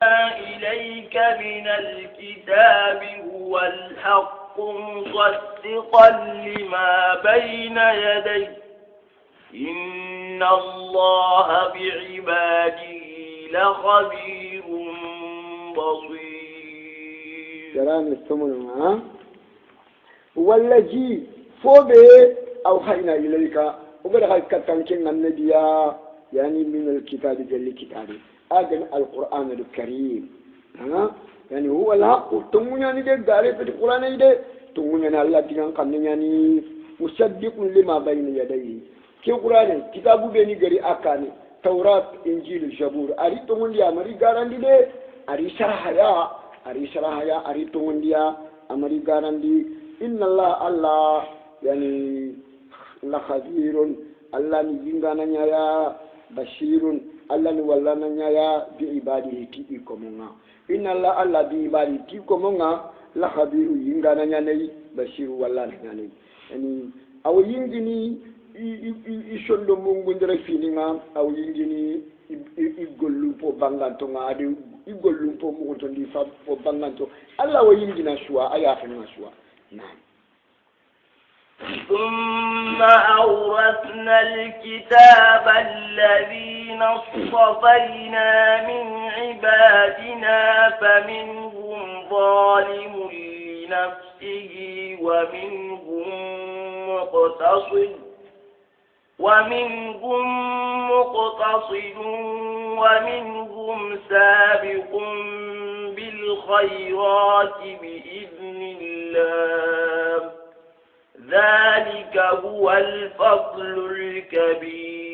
إليك من الكتاب هو الحق مصدقا لما بين يديه إن الله بعباده لخبير بصير. جران الثمن والذي فوبه أوحينا إليك وقد كتنكن النبي يعني من الكتاب جل كتابه أجن القرآن الكريم يعني هو الحق تمون يعني ده داري في القرآن ده تمون يعني الله تيجان كمن يعني مصدق لما بين يديه كي القرآن كتابه بيني غري أكاني توراة إنجيل زبور أري تمون ديا مري غاران ده أري شرحيا أري تمون ديا أمري غاران دي إن الله يعني لخبير الله نجينا نيا بشير الله نولانا نيا بعباده تيكمونا إن الله بعباده تيكمونا لخبير ينغانا نيا بشير ولا نيا يعني أو ينجني يشندو مونغندرا فينينا أو ينجني يقولوا فو بانغانتونا أدي يقولوا فو مونغندي فو بانغانتو الله وينجنا شوا أيافنا شوا نعم. ثم أورثنا الكتاب الذين اصطفينا من عبادنا فمنهم ظالم لنفسه ومنهم مقتصد ومنهم سابق بالخيرات بإذن الله ذلك هو الفضل الكبير.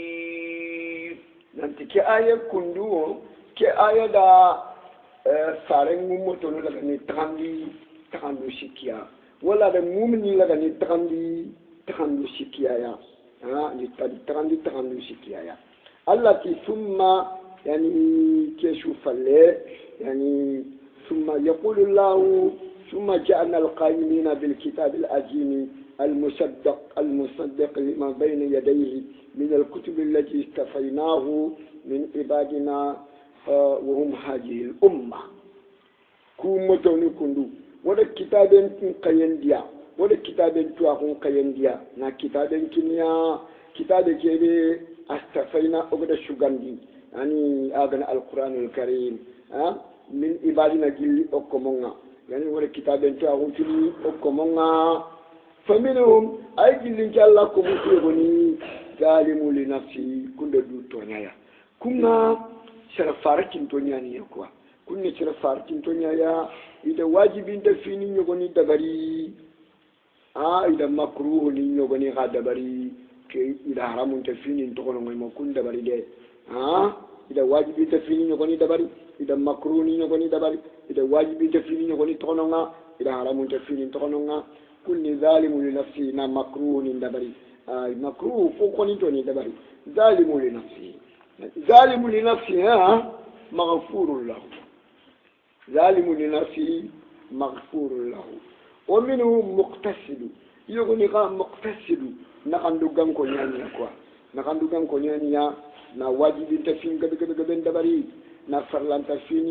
nanti ke aya kundu ke aya da farengu motono daga ni takandu sikia wala da mumni daga ni takandu sikia ya ni takandu sikia ya allati thumma yani ke shufalle yani thumma yaqulu Allah ثم جعلنا القائمين بالكتاب العظيم المصدق لما بين يديه من الكتب التي استفيناه من عبادنا وهم هذه الأمة كوم توني كندو ولا كتاب قينديا ولا كتاب تواهم قينديا نا كتاب كنيا كتاب كيبي استفينا أقدر شغاندي يعني أغنى القرآن الكريم من عبادنا جل أكمونا يعني ولا كتاب تواهم كني أكمونا فمنهم أي جل إن شاء الله كمسيرني ظالم لنفسه كن دو تونيا كنا شرفارك تونيا نيكوا كنا شرفارك تونيا إذا واجب أنت فيني يغني دبري إذا مكروه يغني غدبري كي إذا حرام أنت فيني تقولون ما كن دبري ده إذا واجب أنت فيني يغني دبري إذا مكروه يغني دبري إذا واجب أنت فيني يغني تقولون إذا حرام أنت فيني تقولون كل ظالم لنفسه نا مكروه دبري مكروه فوقني توني دبري ظالم لنفسه مغفور له ظالم لنفسه مغفور له ومنه مقتصد يغني مقتصد نخندو غان كو نيانيا كوا نخندو غان كو نيانيا نا واجب تفين غد دبري نا فرلان تفين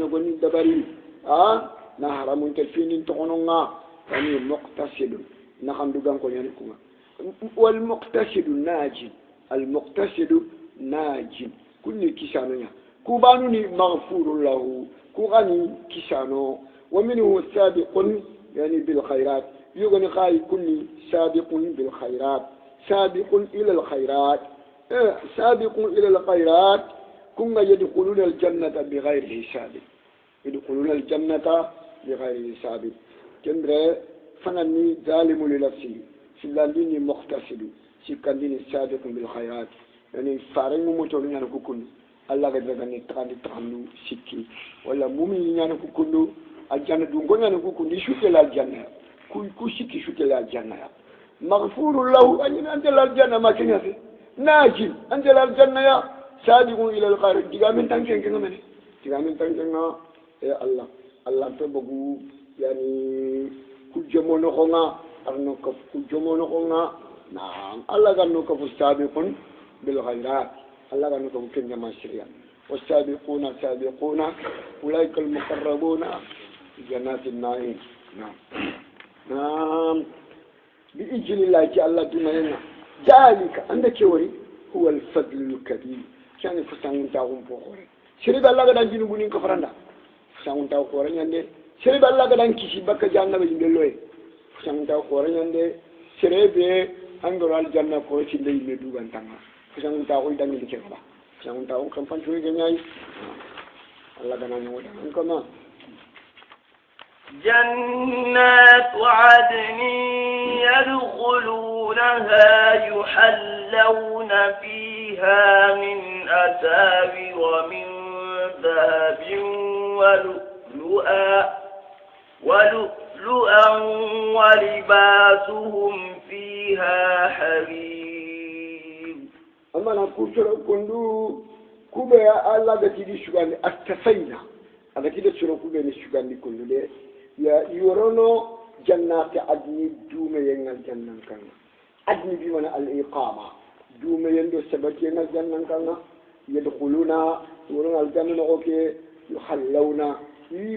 نغني دبري نا حرام تفين تخونونغا يعني مقتصد نخندو غان كو نيانيا كوا والمقتصد ناجي المقتصد ناجي كل كيسانيا كوبانوني مغفور له كوغاني كيسانو ومنه سابق يعني بالخيرات يغني خاي كل سابق بالخيرات سابق إلى الخيرات سابق إلى الخيرات كنا يدخلون الجنة بغير حساب يدخلون الجنة بغير حساب كندرة فنني ظالم لنفسه سلاليني مقتصد سكنديني سابق بالخيرات يعني فارن موتورين يعني كوكون الله قد غني تقانو سكي ولا مؤمن يعني كوكون الجنة دونغون يعني كوكون دي شوكي الجنة كو سكي شوكي الجنة مغفور له أن أنت الجنة ما كنيا في ناجي أنت الجنة يا سابق إلى الخير ديغامن تانكين كنا مني ديغامن تانكين يا الله تبغو يعني كجمونو خونا أرنو كف كجمونو خونا نعم الله كانوا كف سابقون بالخيرات الله كانوا كف كنيا ما شريا والسابقون السابقون أولئك المقربون في جنات النعيم. نعم بإذن الله تعالى دمنا ذلك عندك وري هو الفضل الكبير كان فسان تاعهم فوقه سيري بالله غدان جنوبني كفرندا فسان تاع فوقه ñande سيري بالله غدان كيسي بك جاننا بيندلوي فسان تاع فوقه ñande سيري بي angoral janna ko ci lay me dugan tanga fusang ta ko dangi ci kala fusang ta ko kan fantu ge ñay Allah dana ñu wada ko ma جنات عدن يدخلونها يحلون فيها من أساور من ذهب ولؤلؤا ولباسهم فيها حرير. أما نقول كندو كوبا الله بتيجي شغال أستفينا هذا كده شنو كوبا نشغال كندو ده يا يورونو جنات عدن دوم ينال جنان كان عدن بمعنى الإقامة دوم يندو سبتين جنان كان يدخلونا يورون الجنة أوكي يحلونا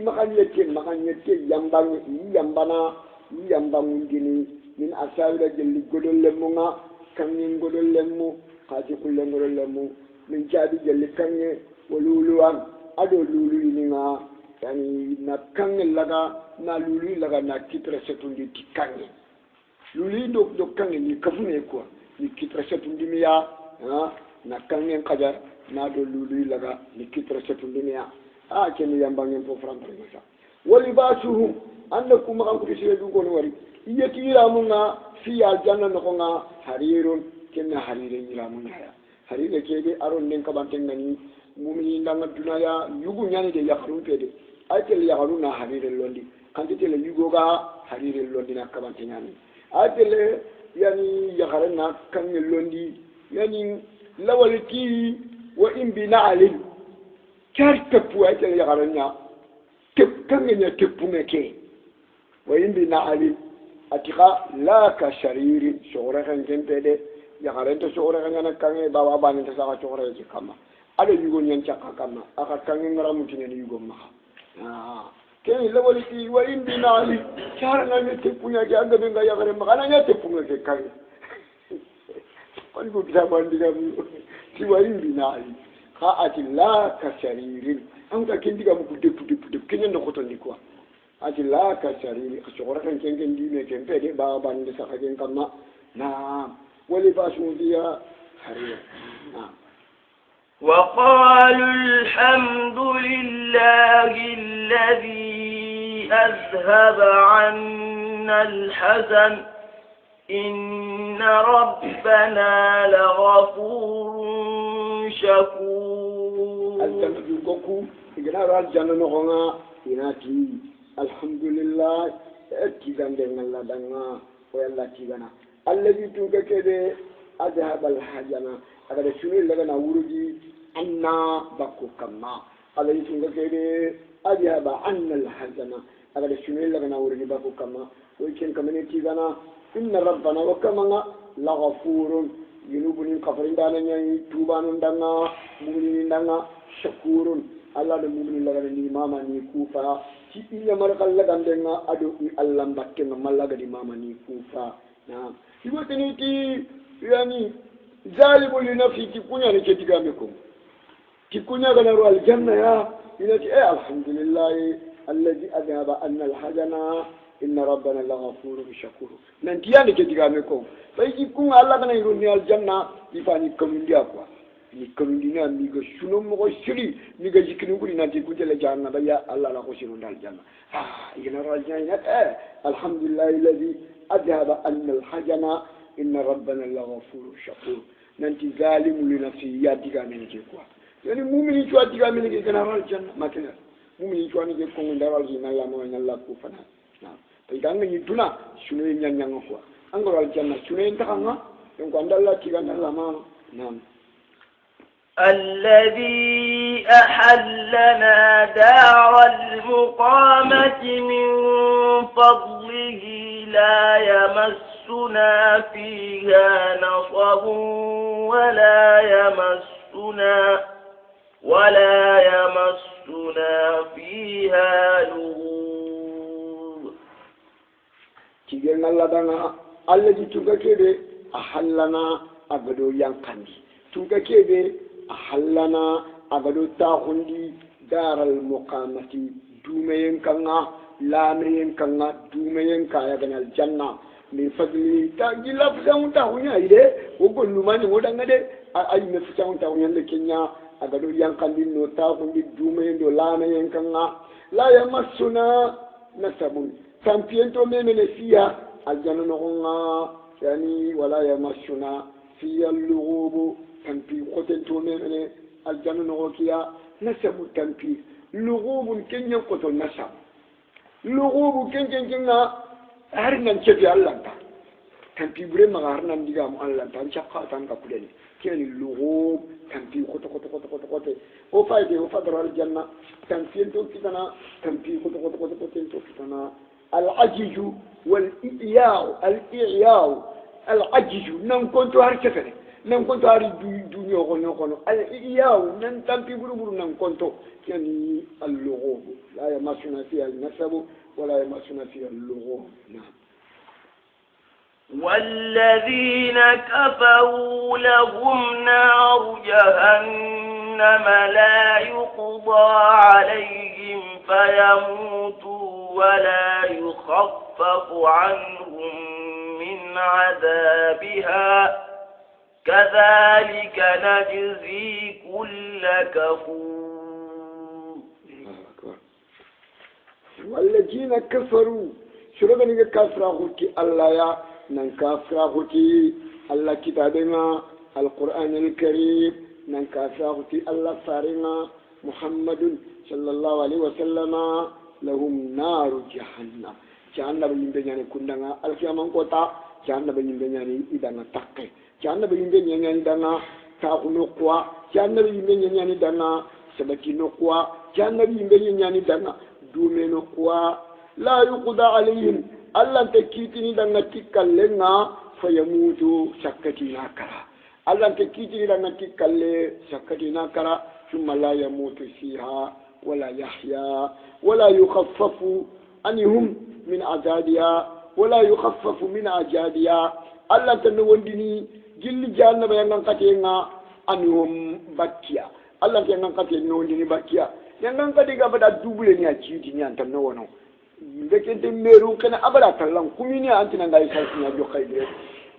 مكان يتين يambang gini min asawira jelli godol lemmunga kangen godol lemmu kaji kullen godol lemmu min jabi jelli kange waluluan ado lulu ininga yani na kange laga na lulu laga na kitra setundi tikange lulu do kange ni kafune quoi ni kitra setundi miya na kange kaja na do lulu laga ni kitra setundi miya keni yambangen fo frantre masa walibasuhum annakum ma ko tisire du ko wari yeti ramunga fi aljanna no nga harirun kenna harire ramunga ya harire kede aron nen kabanten ngani mumini ndanga dunaya yugu nyani de yakhrun pede aytel yakhruna harire londi kantite le yugo ga harire londi na kabanten nyani aytel yani yakharna kan londi yani lawalti wa imbina alil karta pu aytel yakharnya tep kangenya tepunga ke وإن علي أتقى لا كشرير شغرة كان تده يقارن تشغرة كان كان بابا بان تساق شغرة كما ada yugo nyanchaka kama aka kangengara mutine ni yugo maha kene lewali ti wa indi nali chara na nyete punya ga ga benga ya gare makana nyete punya ke kai ani ko kita bandiga mu ti wa indi nali ka ati la ka sharirin an ka kindiga mu kude kenya no koto ni kwa ati la ka shariri shogora kan kengen di me kempe de ba ban de saka gen kama na wali basu dia hariya na وقالوا الحمد لله الذي أذهب عنا الحزن إن ربنا لغفور شكور. الجنة يقولكو إجنا الجنة نغنا إناتي الحمد لله أكيدان دعنا الله دعنا ويلا كيدانا الذي توكده أذهب الحزن هذا شنو اللي أنا أقوله أنا بكو كما الذي توكده أذهب عنا الحزن هذا شنو اللي أنا أقوله بكو كما ويكن كمان كيدانا إن ربنا وكما لغفور ينوبني كفرين دانا توبان دانا مؤمنين دانا شكور الله المؤمنين لغنا نيماما نيكوفا ci iya marakal la gandenga ado Allah mbakke malaga di mama ni kufa na ibote ni ti yani zalimu li nafsi ti kunya ni ketiga meko ti kunya gana ro aljanna ya inati alhamdulillah alladhi adhaba anna alhazana inna rabbana laghafurun shakur nanti yani ketiga meko bai ki kun Allah gana ro ni aljanna ifani kamundia kwa ni kamindina mi ga suno mo shiri mi ga jikinu kuri na ti kujele janna ba ya Allah la ko shiro dal janna ina rajanya alhamdulillah alladhi adhaba anna alhajana inna rabbana laghafurur shakur nanti zalimu li nafsi ya diga men ke quoi yani mu'mini to diga men ke kana ral janna makina mu'mini to ni ke ko ndawal ji na la mo na la ko fana na to danga ni duna suno nyanya quoi angol janna suno ndanga donc andalla tiga na la ma nam الذي أحلنا دار المقامة من فضله لا يمسنا فيها نصب ولا يمسنا ولا يمسنا فيها لغوب تيجي الله دانا الذي تكاكيبه أحلنا أبدو ينقندي تكاكيبه أحلنا أبدو تاخندي دار المقامة دومين كنا لامرين كنا دومين كايا بن الجنة من فضله تاجي لفظهم تاهونيا إيه وقول لمن ودعنا ده أي مفسهم تاهونيا لكنيا أبدو ينقندي نو تاخندي دومين دو لامرين كنا لا يمسنا نسبون تامبينتو ميمن فيها الجنة نغنى يعني ولا يمسنا فيها اللغوب تامبي قتنتو ميمن الجنة نغوكيا نسب تامبي لغوب كن ينقطع نسب لغوب كن هرنا نشفي الله تامبي بريما هرنا نديغام الله تنشقا تنكبلني كان اللغوب تامبي قط وفايده وفدر الجنة تامبينتو كتنا تامبي قط كتنا العجج والإعياء العجج نم كنت هرشفني نم كنت هاري دنيا غنو الإعياء نم تنبي بربر نم كنت يعني اللغوب لا يمسنا فيها النسب ولا يمسنا فيها اللغوب نعم والذين كفروا لهم نار جهنم لا يقضى عليهم فيموتوا ولا يخفف عنهم من عذابها كذلك نجزي كل كفور والذين كفروا شربني كفراهوتي الله يا نكفراهوتي الله كتابنا القرآن الكريم نكفراهوتي الله فارنا محمد صلى الله عليه وسلم لهم نار جهنم جهنم يمبنياني كندنا الكيامن كوتا جهنم يمبنياني إدانا تقي جهنم يمبنياني دانا تاغنو قوا جهنم يمبنياني دانا سبكينو قوا جهنم يمبنياني دانا دومينو قوا لا يقضى عليهم الله تكيتني دانا تكالنا فيموتوا سكتنا كرا الله تكيتني دانا تكالي سكتنا كرا ثم لا يموت فيها ولا يحيا ولا يخفف عنهم من عذابها ولا يخفف من عذابها الله تنوندني جل جهنم ينقطعنا عنهم بكيا الله ينقطع نوندني بكيا ينقطع بدا دوبلني اجيدني انت نونو bekente meru kana abada tallan kumini antina ngai salsinya jo khaybe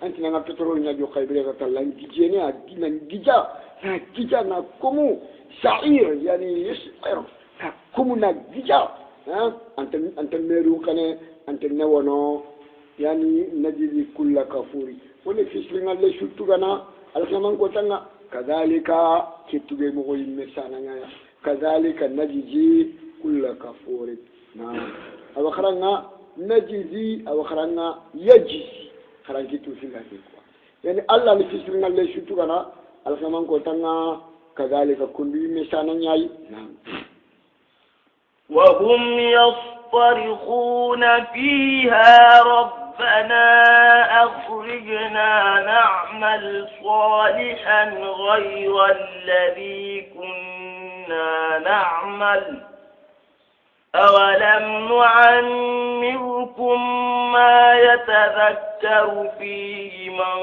antina nga petrol nya jo khaybe ka tallan dijeni a dinan dija na dija na komu sha'ir yani yash'ir kumu na dija anta meru kana anta newono yani najidi kulla kafuri wala fislinga le shuttu kana alkaman ko tanga kadhalika kituge mo ko yimme sananga kadhalika najidi kulla kafuri na abakaranga najizi abakaranga yajizi karangi tusinga kwa yani Allah ni fisringa le shutu kana alkaman ko tanga kadhalika kullu misana nyai wa hum yastarkhuna fiha rabbana akhrijna na'mal salihan ghayra alladhi kunna na'mal أولم نعمركم ما يتذكر فيه من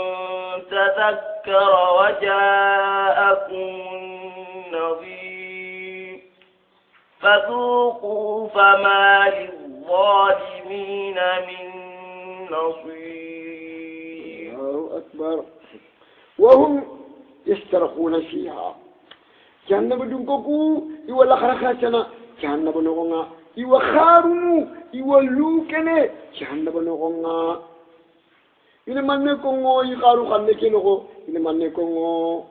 تذكر وجاءكم النذير فذوقوا فما للظالمين من نصير الله أكبر وهم يسترخون فيها كان بدونكو يولا خرخاتنا كان بنوغنا يوخارنو يولوكني كان بنوغنا إن من نكونغو يخارو خنكينغو إن من نكونغو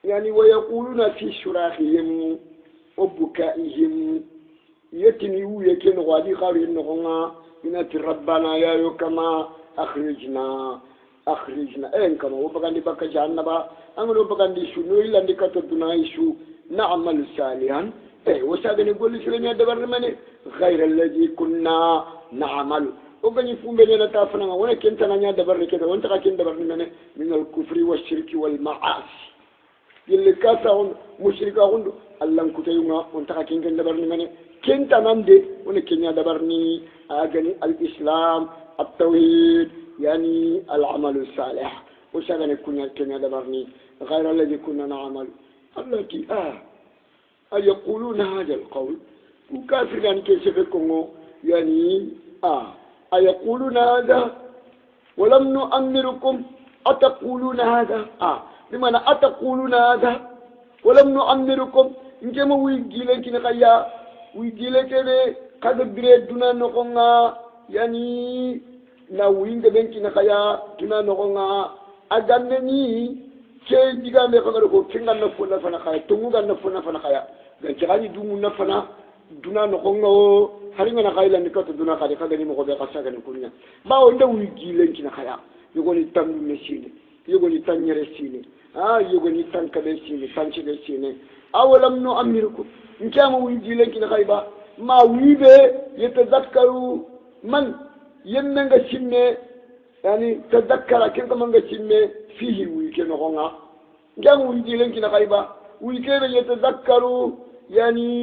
يعني ويقولون في شراخهم وبكائهم يتنيو يكينغو هذه خارو إنغونا إن ربنا يا يوكما أخرجنا إن كما وبغاني بكا جهنبا أمرو بغاني شو نويلا نكتبنا يشو نعمل صالحا وسادني يقول لي سلمي دبر مني غير الذي كنا نعمل وبني فم بيننا تافنا وانا كنت انا دبر كده وانت كنت دبر مني من الكفر والشرك والمعاصي yelle kasa on mushrika hundu Allah kutayunga on taka kengen dabarni mane kenta nande on kenya dabarni agani al-islam at-tauhid yani al-amal salih وشغل كنا كنا دبرني غير الذي كنا نعمل التي أيقولون هذا القول وكافر يعني كيف يفكروا يعني أيقولون هذا ولم نؤمركم أتقولون هذا بمعنى أتقولون هذا ولم نؤمركم نجمع ويجيلك نخيا ويجيلك كذا بريد دون نقونا يعني ناوين كبنك نخيا دون نقونا أجنني كي جيجا ميكانو كو كينغا نفونا فنا خايا تونغا نفونا فنا خايا غانتي دومو نفنا دونا نخونغو هارينا نخايلا نكاتو دونا خايا كاغاني مكو بي خاسا غاني كونيا ما وندا ويجي لنكي نخايا يغوني تام ميسيني يغوني تان نيرسيني يغوني تان كبيسيني تانشي بيسيني أولم نؤمركم نكامو ويجي لنكي نخايبا ما ويبه يتذكروا من يمنغا سيمي يعني تذكر كيف من قسمه فيه ويكين غنا جام ويجيلن كنا غايبا ويكين يتذكروا يعني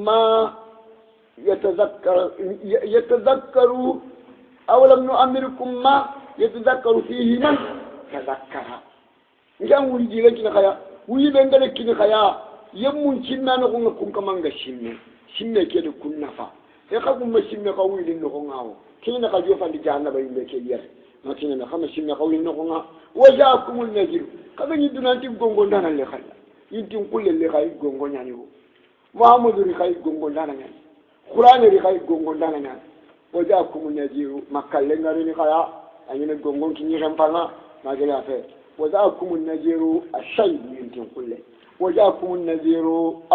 ما يتذكروا أولم نؤمركم ما يتذكروا فيه من تذكر جام ويجيلن كنا غايا ويبندل كنا غايا يمون كنا نغنا كم كمان قسمه سمه كده كنا فا يخافون ما سمه قوي للنغناو كنا قد يفعل جعلنا بين بكير ما كنا خمس سنين قولي نقولنا وجاءكم النذير كذا يدنا أنتم قنقون دانا اللي خلا ينتم كل اللي خاي قنقون يعني هو محمد اللي خاي قنقون دانا يعني قرآن اللي خاي قنقون دانا يعني وجاءكم النذير ما كلنا رني خلا أينا قنقون كني رمفنا ما جرى فيه وجاءكم النذير الشيء ينتم كله وجاءكم النذير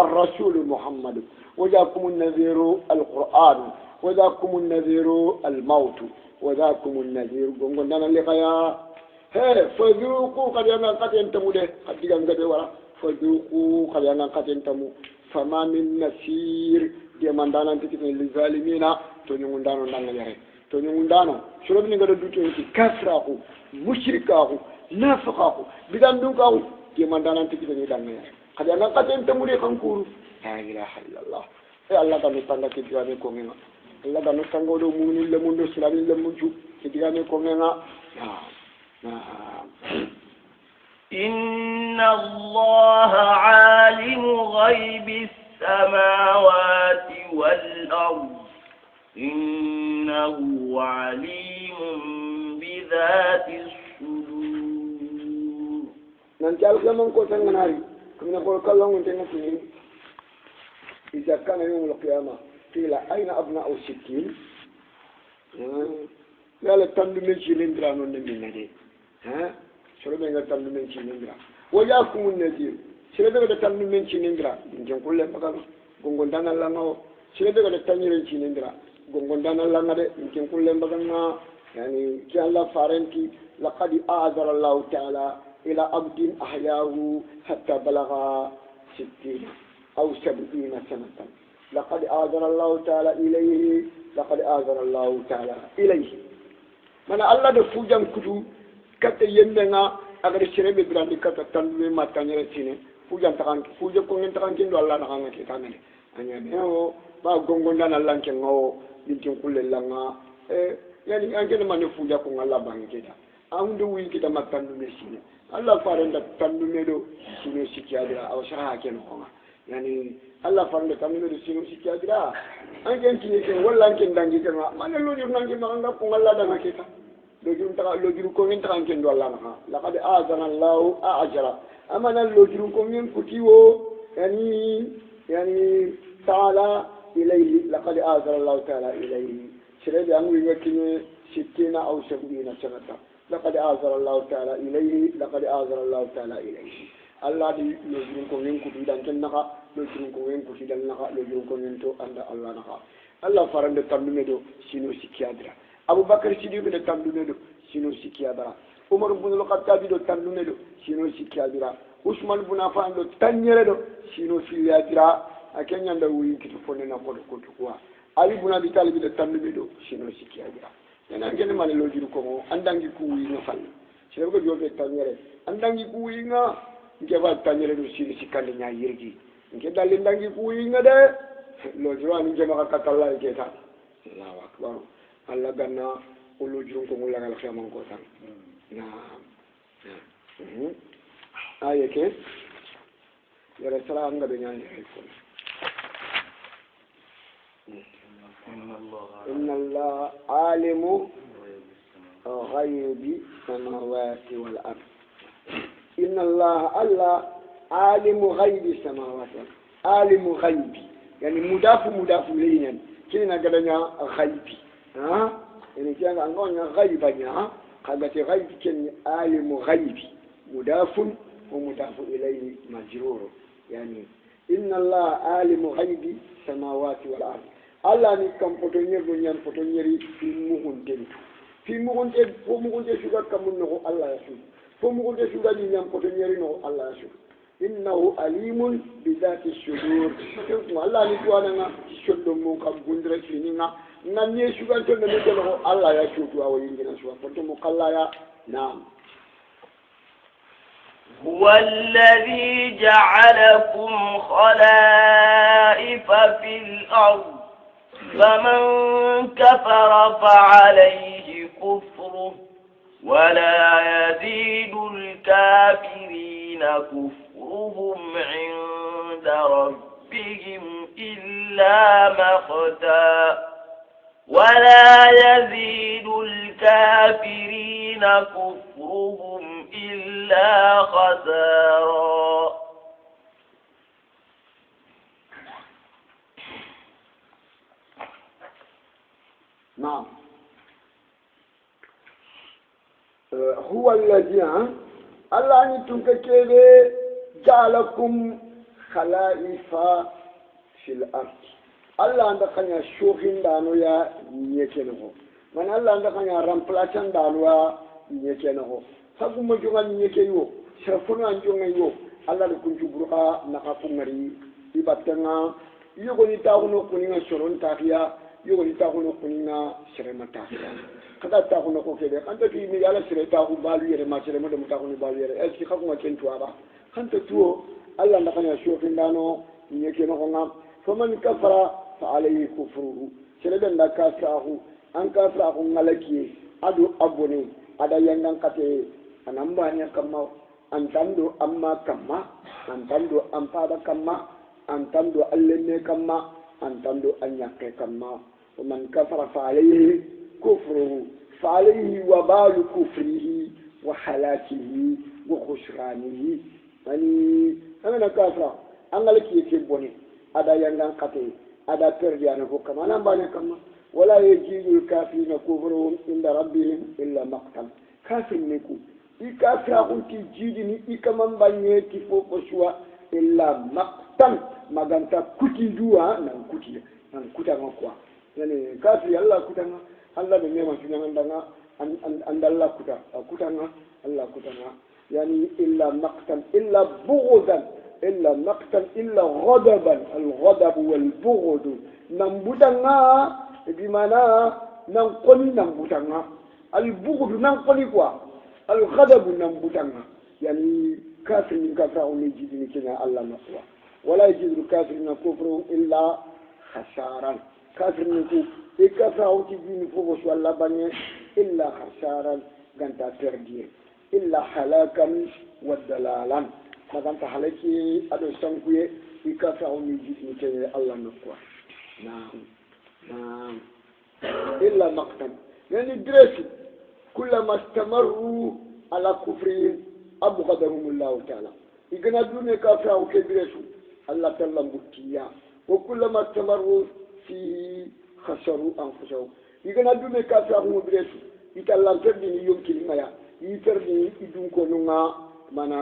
الرسول محمد وجاءكم النذير القرآن وذاكم النذير الموت وذاكم النذير قنقنا اللقيا فذوقوا قد يانا قد ينتموا له قد ينقذ ورا فذوقوا قد يانا قد ينتموا فما من نسير دي من دانا تكتن للظالمين تونيون دانو دانا يري تونيون دانو شلو بني قد دوتو يكي كافراكو مشركاكو نافقاكو بدان دوكاكو دي من دانا تكتن دانا يري قد يانا قد ينتموا له خنكورو لا إله إلا الله الله كان يتندى كتيراني كومينا Allah da nutango do muni le mundo silami le munju kidigane kongenga إن الله عالم غيب السماوات والأرض إنه عليم بذات الصدور نانجال كمان كوتان ناري كنا نقول كلام ونتنسي إذا كان يوم القيامة قيل أين أبناء السكين؟ قال تندو من شيلندرا نون من ندي شلون بينك تندو من شيلندرا وياكم النذير شلون بينك تندو من شيلندرا يمكن كل ما قالوا غونغوندانا لانو شلون بينك تندو من شيلندرا غونغوندانا لانو يمكن كل ما قالوا يعني كالله فارنتي لقد أعذر الله تعالى إلى عبد أحياه حتى بلغ 60 أو 70 سنة لقد آذر الله تعالى إليه لقد آذر الله تعالى إليه من الله دفوجان كتو كت يمنا أغر شرب براندي كت تنوي ما تانير سينه فوجان تكان فوجا كونين تكان كين الله نكان كتانه أنيا بيو با غونغوندا نالان كنو يمكن كل لنا يعني أنكنا ما نفوجا كون الله بانك كده أمدو وين كده ما تنوي سينه الله فارندا تنوي دو سينه سيكيادرا أو شرها كنو يعني الله فرنا كمين رسينو سكيادرا أنكن كنيك ولا أنكن دانجي كنا ما نلوجر نانجي ما عندك كون الله دانا كيتا لوجر كونين تانكن دولا نها لقد آذن الله أجرا أما نلوجر كونين كتيو يعني تعالى إليه لقد آذن الله تعالى إليه شريد أمور يكني 60 أو 70 سنة لقد آذن الله تعالى إليه لقد آذن الله تعالى إليه Allah di lojurun ko wen kutu dan ken naka lojurun ko wen kutu dan naka lojurun ko wen to anda Allah naka Allah farande tamdume do sino sikiadra Abu Bakar Siddiq de tamdume do sino sikiadra Umar ibn al-Khattab do tamdume do sino sikiadra Usman ibn Affan do tanyere do sino sikiadra akenya nda wi kitu fone na ko kwa Ali ibn Abi Talib de tamdume do sino sikiadra yana ngene male lojuru ko andangi ku wi no fal sebe ko jobe tanyere andangi ku wi nga nke ba tanyere do siri sikande nya yirgi nke dalli ndangi kuyi ngade lo jwani nke maka katalla nke ta Allahu akbar Allah ganna ulu jurun ko ngula ngal xamon ko tan na ayeke yara sala nga be nyani ko inna Allah alimu غيب السماوات والأرض إن الله عالم غيب السماوات عالم غيب يعني مضاف لين كنا قدنا غيب ها يعني كنا عندنا غيبنا قالت غيب كن عالم غيب مضاف ومضاف إليه مجرور يعني إن الله عالم غيب السماوات والأرض الله نكم فتنير دنيا فتنيري في مهندين fi mugunte fo mugunte suga kamun no Allah yasu fo mugunte suga ni nyam ko to nyeri no Allah yasu innahu alimun bi dhati sudur ko Allah ni to ananga shoddo mo kam gundre fininga nan ne suga to ne no Allah yasu to awo yingina suwa ko to mo kala ya naam هو الذي جعلكم خلائف في الأرض فمن كفر فعليه كفره ولا يزيد الكافرين كفرهم عند ربهم إلا مقتا ولا يزيد الكافرين كفرهم إلا خسارا نعم هو الذي الله أن تنككل جعلكم خلائف في الأرض الله عندك خنيا شوفين دانو يا نيكينه من الله عندك خنيا رامبلاسان دانو يا نيكينه سأقوم بجوعا نيكيو سرفنا نجوعيو الله لكم جبرها نكافمري يبتنا يقولي تاونو كونينا شرون تاكيا يقولي تاونو كونينا شرما تاكيا kada ta ko ko kede kan ta ki mi yala sire ta ko balu yere ma sire mo de ta ko ni balu yere est ce ka ko ken tuara kan ta tuo Allah na kana shofin dano ni yake no ngam fa man kafara fa alayhi kufruhu sire den da ka sahu an ka sa ko ngalaki adu abone ada yangan kate anamba ne kamma antando amma kamma antando ampada kamma antando allene kamma antando anyake kamma wa man kafara fa alayhi كفره فعليه وبال كفره وحلاكه وخسرانه يعني أنا كافر أنا لك يكبوني هذا ينغان قتل هذا ترجع نفوك ما نباني كما ولا يجيز الكافرين كفرهم عند ربهم إلا مقتا كافر نكو إكافر أنت جيدني إكمان بانيه كفوك شوى إلا مقتا ما غانتا كتي جوا نكوتا نكوا يعني كافر الله كتا Allah be nema sunan andanga andalla kutanga Allah kutanga yani illa maqtan illa bughdan illa maqtan illa ghadaban al-ghadab wal-bughd nambutanga bimana nankoni nambutanga al-bughd nankoni quoi al-ghadab nambutanga yani kafir min kafra on jidini kina Allah naqwa wala yajidu kafirina kufrun illa khasaran kafir niku ikafra uti dini fofo so Allah banye illa khasaran ganta perdier illa halakan wa dalalan maganta halaki ado sankuye ikafra uni jidni kene Allah nokwa naam illa maqtan yani dresi kullama istamaru ala kufrihim abghadahum Allah ta'ala igana dune kafra uke dresu Allah ta'ala mbutiya wa kullama istamaru fi خسروا أنفسهم يقولون أدومي كافر مدرسو يتعلم تردني يوم كلمة يتردني يدون كونونا منا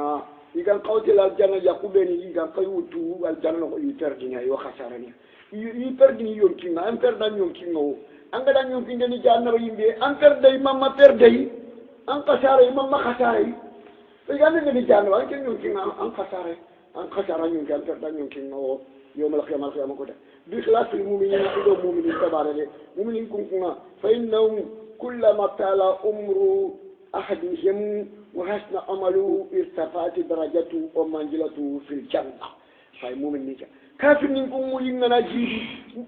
يقولون قوتل الجنة يقوبني يقولون قيوتو الجنة يتردني أيوة خسرني يتردني يوم كلمة أنتردني يوم كلمة أنتردني يوم كلمة جانا ويمبي أنتردني ماما تردني أنقساري ماما خساري فيقولون أنتردني جانا ويمبي يوم كلمة أنقساري يوم كلمة أنتردني يوم كلمة يوم القيامة كذا بخلاف المؤمنين إذا المؤمنين تبارك المؤمنين كنا فإنهم كلما طال عمر أحدهم وحسن عمله ارتفعت درجته ومنزلته في الجنة فاي مؤمن نيجا كافر نكون يننا جيدي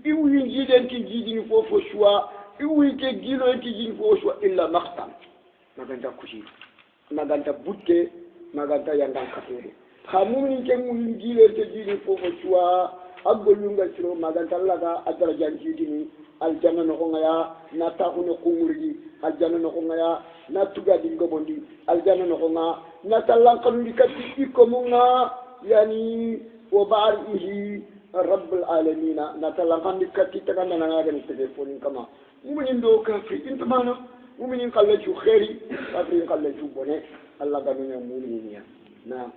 يوي جيدي انت جيدي فوفو شوا يوي تجيلو انت جيدي فوفو شوا إلا مقتل ما كانت كشي ما كانت بوتة ما كانت يندان كثير خامومن كمون جيلو انت جيدي فوفو شوا أقول لهم بسرو ما كانت الله أدرجان جيدي الجنة نقومها نتاخو نقومري الجنة نقومها نتوجا دينغبوندي الجنة نقومها نتلانقلو لكتي كمونا يعني وبارئه رب العالمين نتلانقل لكتي تكنا نعاني تلفون كما مؤمنين دو كافر انت مانا مؤمنين قلجو خيري كافرين قلجو بني الله قانون مؤمنين نعم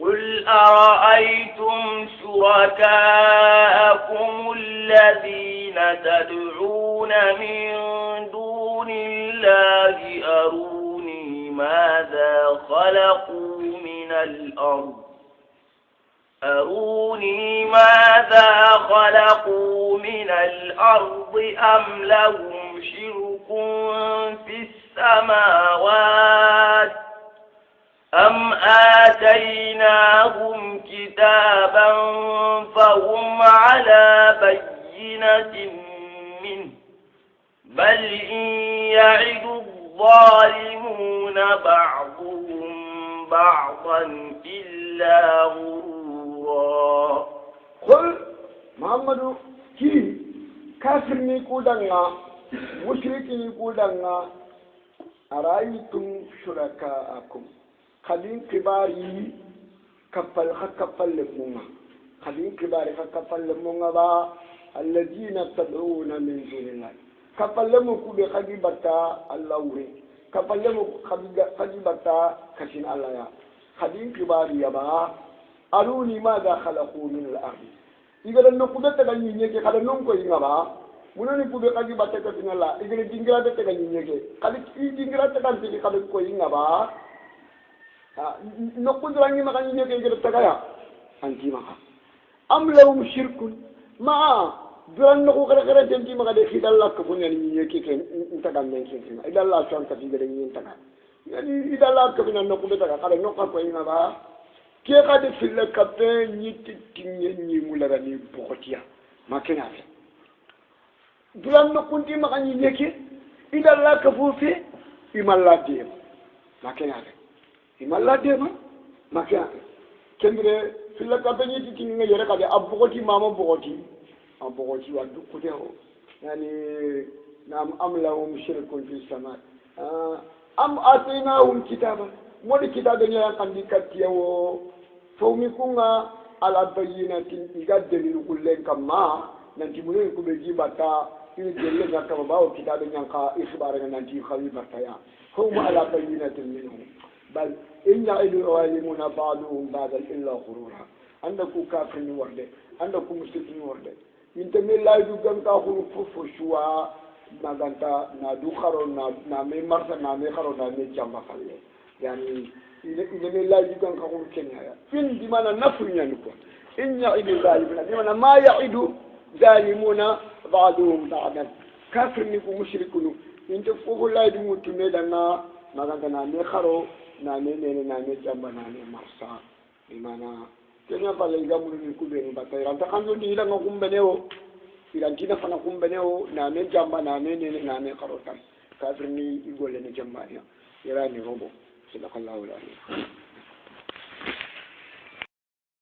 قل أرأيتم شركاءكم الذين تدعون من دون الله أروني ماذا خلقوا من الأرض أم لهم شرك في السماوات أم آتيناهم كتابا فهم على بينة منه بل إن يعد الظالمون بعضهم بعضا إلا غرورا قل محمد كي كافر نيكودانا مشرك نيكودانا أرأيتم شركاءكم خلين كباري كفل لمونا خلين كباري كفل لمونا با الذين تدعون من دون الله كفل لمكو بخجبتا الله وري كفل لمكو خجبتا كشين الله يا خلين كباري يا با أروني ماذا خلقوا من الأرض إذا لم نقدر تغني نيجي خلنا نمكو ينغبا munoni kube kaji batte ka tinala igere dingira de tega nyege kali dingira te kan tigi kali ko yinga ba no kudra ngi maka nyege igere tega ya anti maka am lahum shirkun ma duran no ko kare tenti maka de khidalla ko bunya ni nyege ken intaga men ken idalla son ka tigere ngi intaga yani idalla ko bina no kube tega kala no ka ko yinga ba ke ka de fille kape nyiti tinye nyi mulaga ni bokotia makena fe dulan no kunti makani nyeke idalla ka fufi imalla dem makena imalla dem makena kendre filla ka bani ti tinga yere ka de abogoti mama bogoti abogoti wa dukute o yani nam amlahum shirkun fi sama am atainahum kitaba modi kitabe nya kan dikatiyo fawmi kunga ala bayyinatin igadelu kullen kama nanti mulai ko be jibata ini jelle zakka bawo kitabe nyanka ikhbara nanti khawi bartaya hum ala bayyinatin minhum bal inna idu alimuna ba'duhum ba'da illa ghurura andaku kafirni warde andaku muslimin warde min tamil la du ganka khuru fufu shuwa maganta na du kharo na me marsa na me kharo na me jamba falle yani ine me la du ganka khuru kenya fin di mana nafu nyani ko inna idu zalimuna di mana ma ya'idu zalimuna بعضهم بعضا كافر نيكو مشركون انت فوق لا يدمو تمدنا ما كان نخرو نامي نامي جنب نامي مرسا بمعنى كنا بالي غامو نيكو بين باتاي انت خاندو دي لا نكم بنيو إذا كنا فنكم بنيو نامي جنب نامي نامي خرو كافر ني يقول لنا جنبانيا يراني روبو صدق الله العظيم